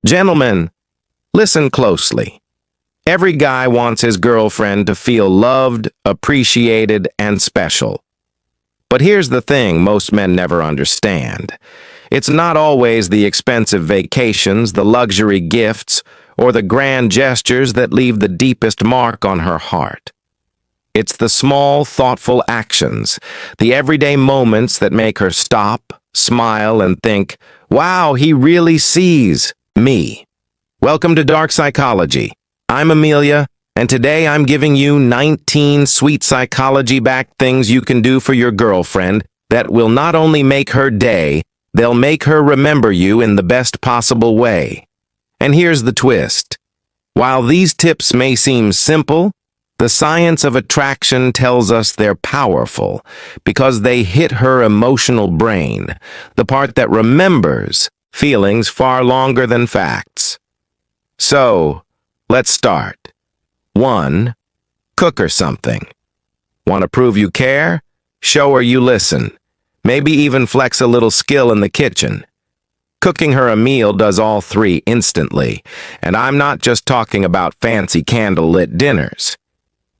Gentlemen, listen closely. Every guy wants his girlfriend to feel loved, appreciated, and special. But here's the thing most men never understand. It's not always the expensive vacations, the luxury gifts, or the grand gestures that leave the deepest mark on her heart. It's the small, thoughtful actions, the everyday moments that make her stop, smile, and think, "Wow, he really sees me." Welcome to Dark Psychology. I'm Amelia, and today I'm giving you 19 sweet psychology-backed things you can do for your girlfriend that will not only make her day, they'll make her remember you in the best possible way. And here's the twist. While these tips may seem simple, the science of attraction tells us they're powerful because they hit her emotional brain, the part that remembers feelings far longer than facts. So, let's start. 1. Cook her something. Want to prove you care? Show her you listen. Maybe even flex a little skill in the kitchen. Cooking her a meal does all three instantly, and I'm not just talking about fancy candlelit dinners.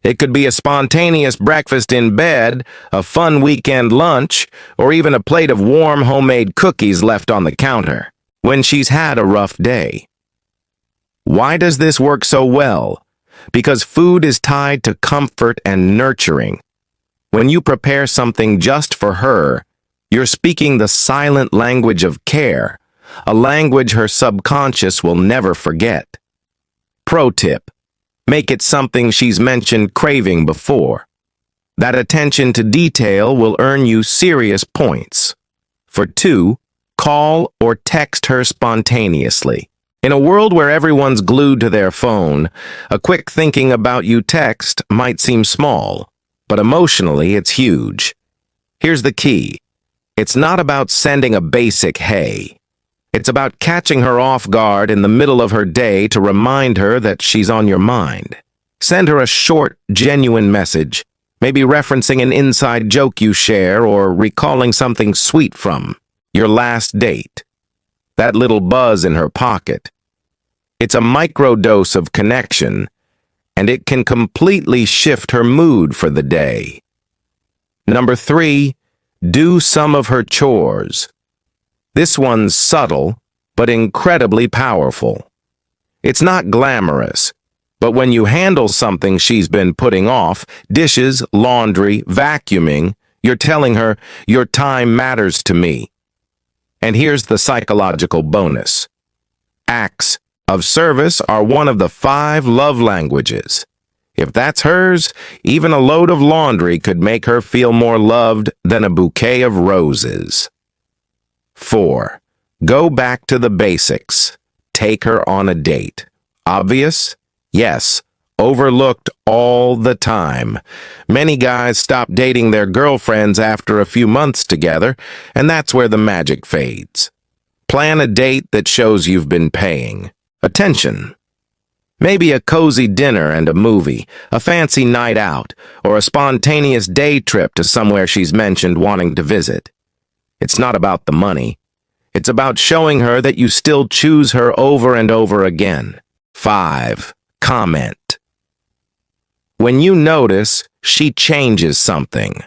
It could be a spontaneous breakfast in bed, a fun weekend lunch, or even a plate of warm homemade cookies left on the counter when she's had a rough day. Why does this work so well? Because food is tied to comfort and nurturing. When you prepare something just for her, you're speaking the silent language of care, a language her subconscious will never forget. Pro tip: make it something she's mentioned craving before. That attention to detail will earn you serious points. For 2, call or text her spontaneously. In a world where everyone's glued to their phone, a quick thinking about you text might seem small, but emotionally it's huge. Here's the key. It's not about sending a basic hey. It's about catching her off guard in the middle of her day to remind her that she's on your mind. Send her a short, genuine message, maybe referencing an inside joke you share or recalling something sweet from your last date. That little buzz in her pocket. It's a microdose of connection, and it can completely shift her mood for the day. Number 3, do some of her chores. This one's subtle, but incredibly powerful. It's not glamorous, but when you handle something she's been putting off, dishes, laundry, vacuuming, you're telling her, your time matters to me. And here's the psychological bonus. Acts of service are one of the 5 love languages. If that's hers, even a load of laundry could make her feel more loved than a bouquet of roses. 4. Go back to the basics. Take her on a date. Obvious? Yes. Overlooked all the time. Many guys stop dating their girlfriends after a few months together, and that's where the magic fades. Plan a date that shows you've been paying attention. Maybe a cozy dinner and a movie, a fancy night out, or a spontaneous day trip to somewhere she's mentioned wanting to visit. It's not about the money. It's about showing her that you still choose her over and over again. 5. Comment. When you notice, she changes something.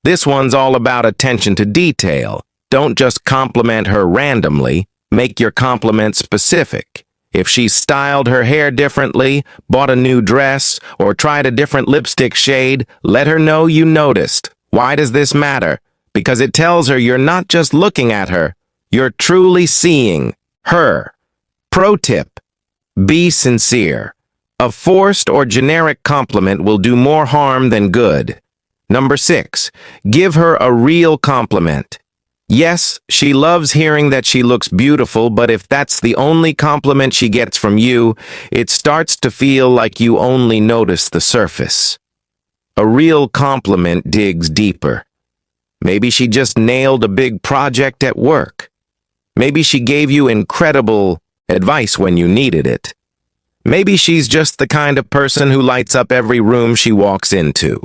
This one's all about attention to detail. Don't just compliment her randomly. Make your compliment specific. If she styled her hair differently, bought a new dress, or tried a different lipstick shade, let her know you noticed. Why does this matter? Because it tells her you're not just looking at her, you're truly seeing her. Pro tip: be sincere. A forced or generic compliment will do more harm than good. Number 6, give her a real compliment. Yes, she loves hearing that she looks beautiful, but if that's the only compliment she gets from you, it starts to feel like you only notice the surface. A real compliment digs deeper. Maybe she just nailed a big project at work. Maybe she gave you incredible advice when you needed it. Maybe she's just the kind of person who lights up every room she walks into.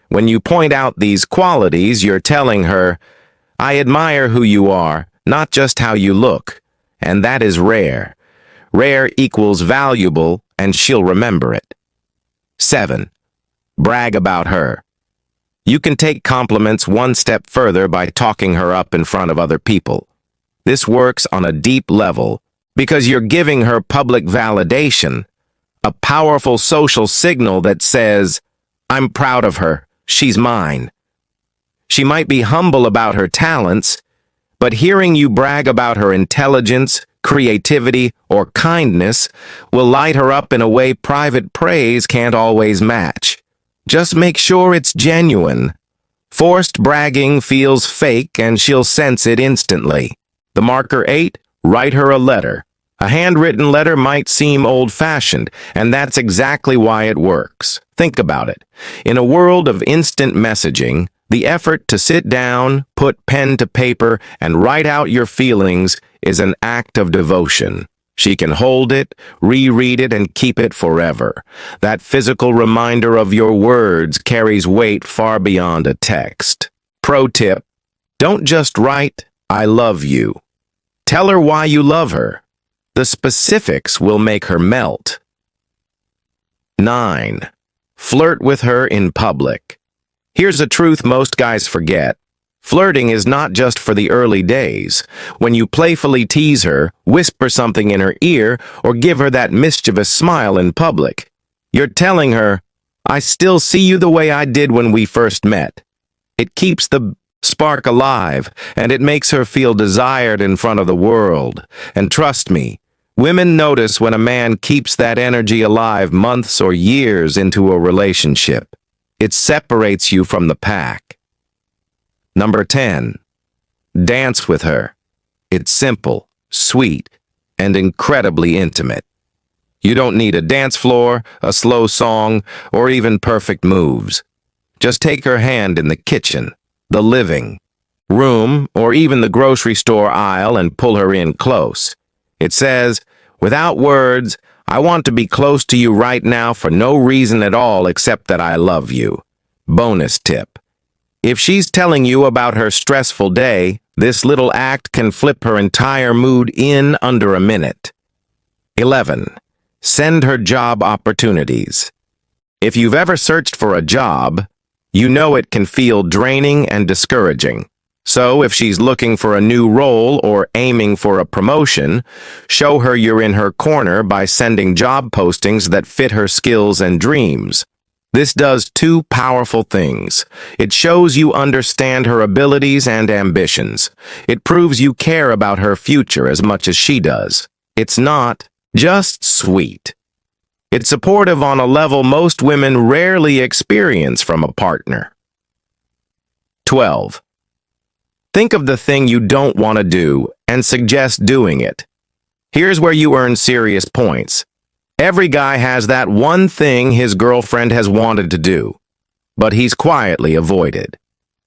When you point out these qualities, you're telling her, I admire who you are, not just how you look. And that is rare. Rare equals valuable, and she'll remember it. 7. Brag about her. You can take compliments one step further by talking her up in front of other people. This works on a deep level because you're giving her public validation, a powerful social signal that says, "I'm proud of her, she's mine." She might be humble about her talents, but hearing you brag about her intelligence, creativity, or kindness will light her up in a way private praise can't always match. Just make sure it's genuine. Forced bragging feels fake and she'll sense it instantly. The marker 8, write her a letter. A handwritten letter might seem old-fashioned, and that's exactly why it works. Think about it. In a world of instant messaging, the effort to sit down, put pen to paper, and write out your feelings is an act of devotion. She can hold it, reread it, and keep it forever. That physical reminder of your words carries weight far beyond a text. Pro tip: don't just write, "I love you." Tell her why you love her. The specifics will make her melt. 9. Flirt with her in public. Here's a truth most guys forget. Flirting is not just for the early days. When you playfully tease her, whisper something in her ear, or give her that mischievous smile in public, you're telling her, "I still see you the way I did when we first met." It keeps the spark alive, and it makes her feel desired in front of the world. And trust me, women notice when a man keeps that energy alive months or years into a relationship. It separates you from the pack. Number 10. Dance with her. It's simple, sweet, and incredibly intimate. You don't need a dance floor, a slow song, or even perfect moves. Just take her hand in the kitchen, the living room, or even the grocery store aisle and pull her in close. It says, "Without words, I want to be close to you right now for no reason at all except that I love you." Bonus tip: if she's telling you about her stressful day, this little act can flip her entire mood in under a minute. 11. Send her job opportunities. If you've ever searched for a job, you know it can feel draining and discouraging. So if she's looking for a new role or aiming for a promotion, show her you're in her corner by sending job postings that fit her skills and dreams. This does two powerful things. It shows you understand her abilities and ambitions. It proves you care about her future as much as she does. It's not just sweet. It's supportive on a level most women rarely experience from a partner. 12. Think of the thing you don't want to do and suggest doing it. Here's where you earn serious points. Every guy has that one thing his girlfriend has wanted to do, but he's quietly avoided.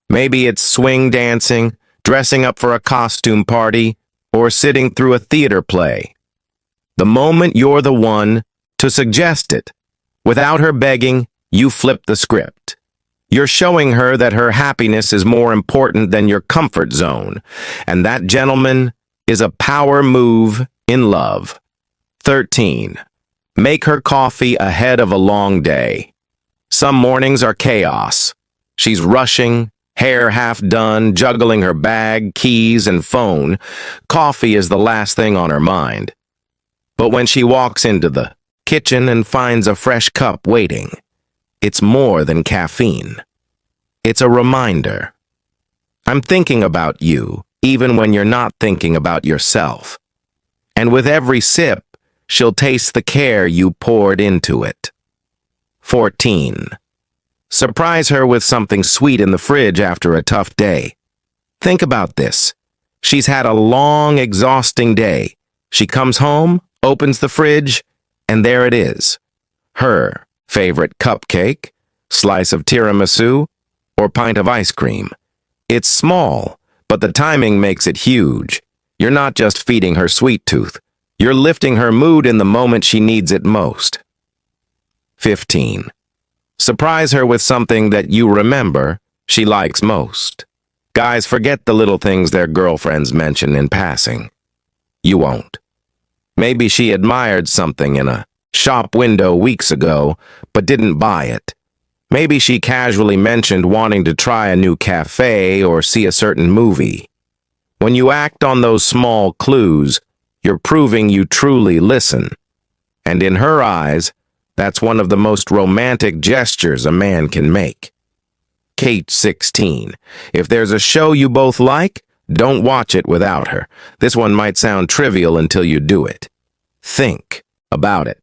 Maybe it's swing dancing, dressing up for a costume party, or sitting through a theater play. The moment you're the one to suggest it, without her begging, you flip the script. You're showing her that her happiness is more important than your comfort zone, and that, gentleman, is a power move in love. 13. Make her coffee ahead of a long day. Some mornings are chaos. She's rushing, hair half done, juggling her bag, keys, and phone. Coffee is the last thing on her mind. But when she walks into the kitchen and finds a fresh cup waiting, it's more than caffeine. It's a reminder. I'm thinking about you, even when you're not thinking about yourself. And with every sip, she'll taste the care you poured into it. 14. Surprise her with something sweet in the fridge after a tough day. Think about this. She's had a long, exhausting day. She comes home, opens the fridge, and there it is. Her favorite cupcake, slice of tiramisu, or pint of ice cream. It's small, but the timing makes it huge. You're not just feeding her sweet tooth. You're lifting her mood in the moment she needs it most. 15. Surprise her with something that you remember she likes most. Guys forget the little things their girlfriends mention in passing. You won't. Maybe she admired something in a shop window weeks ago, but didn't buy it. Maybe she casually mentioned wanting to try a new cafe or see a certain movie. When you act on those small clues, you're proving you truly listen. And in her eyes, that's one of the most romantic gestures a man can make. Kate 16. If there's a show you both like, don't watch it without her. This one might sound trivial until you do it. Think about it.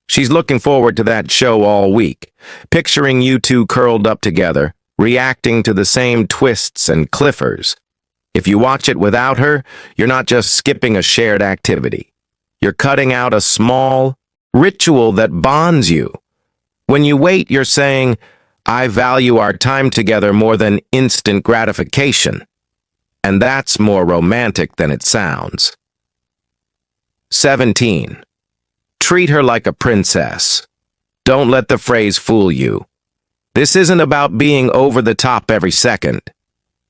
She's looking forward to that show all week, picturing you two curled up together, reacting to the same twists and cliffers. If you watch it without her, you're not just skipping a shared activity. You're cutting out a small ritual that bonds you. When you wait, you're saying, I value our time together more than instant gratification. And that's more romantic than it sounds. 17. Treat her like a princess. Don't let the phrase fool you. This isn't about being over the top every second.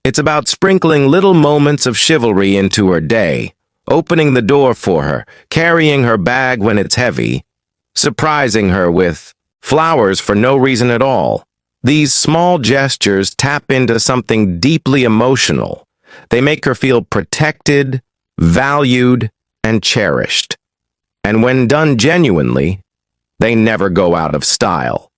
It's about sprinkling little moments of chivalry into her day, opening the door for her, carrying her bag when it's heavy, surprising her with flowers for no reason at all. These small gestures tap into something deeply emotional. They make her feel protected, valued, and cherished. And when done genuinely, they never go out of style.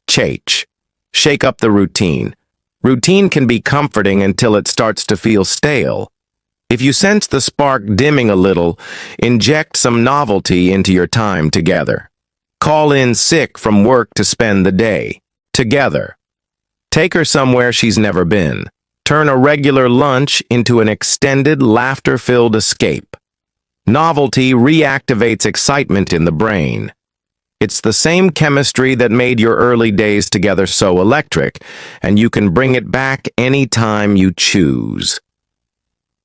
Shake up the routine. Routine can be comforting until it starts to feel stale. If you sense the spark dimming a little, inject some novelty into your time together. Call in sick from work to spend the day together. Take her somewhere she's never been. Turn a regular lunch into an extended, laughter-filled escape. Novelty reactivates excitement in the brain. It's the same chemistry that made your early days together so electric, and you can bring it back anytime you choose.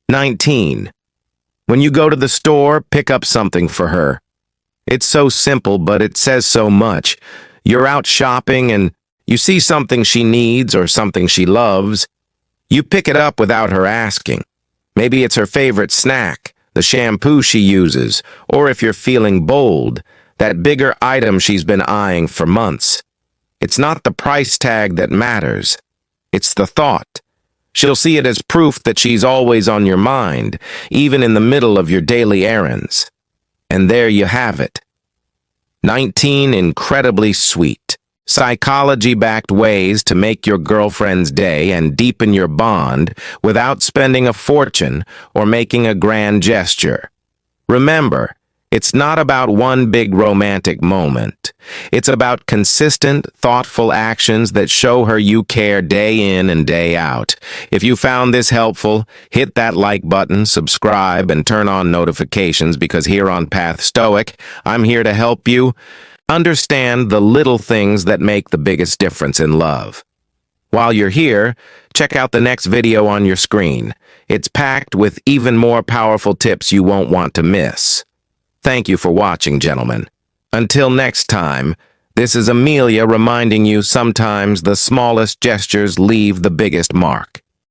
19. When you go to the store, pick up something for her. It's so simple, but it says so much. You're out shopping and you see something she needs or something she loves. You pick it up without her asking. Maybe it's her favorite snack, the shampoo she uses, or if you're feeling bold, that bigger item she's been eyeing for months. It's not the price tag that matters. It's the thought. She'll see it as proof that she's always on your mind, even in the middle of your daily errands. And there you have it. 19 incredibly sweet, psychology-backed ways to make your girlfriend's day and deepen your bond without spending a fortune or making a grand gesture. Remember, it's not about one big romantic moment. It's about consistent, thoughtful actions that show her you care day in and day out. If you found this helpful, hit that like button, subscribe, and turn on notifications because here on Path Stoic, I'm here to help you understand the little things that make the biggest difference in love. While you're here, check out the next video on your screen. It's packed with even more powerful tips you won't want to miss. Thank you for watching, gentlemen. Until next time, this is Amelia reminding you sometimes the smallest gestures leave the biggest mark.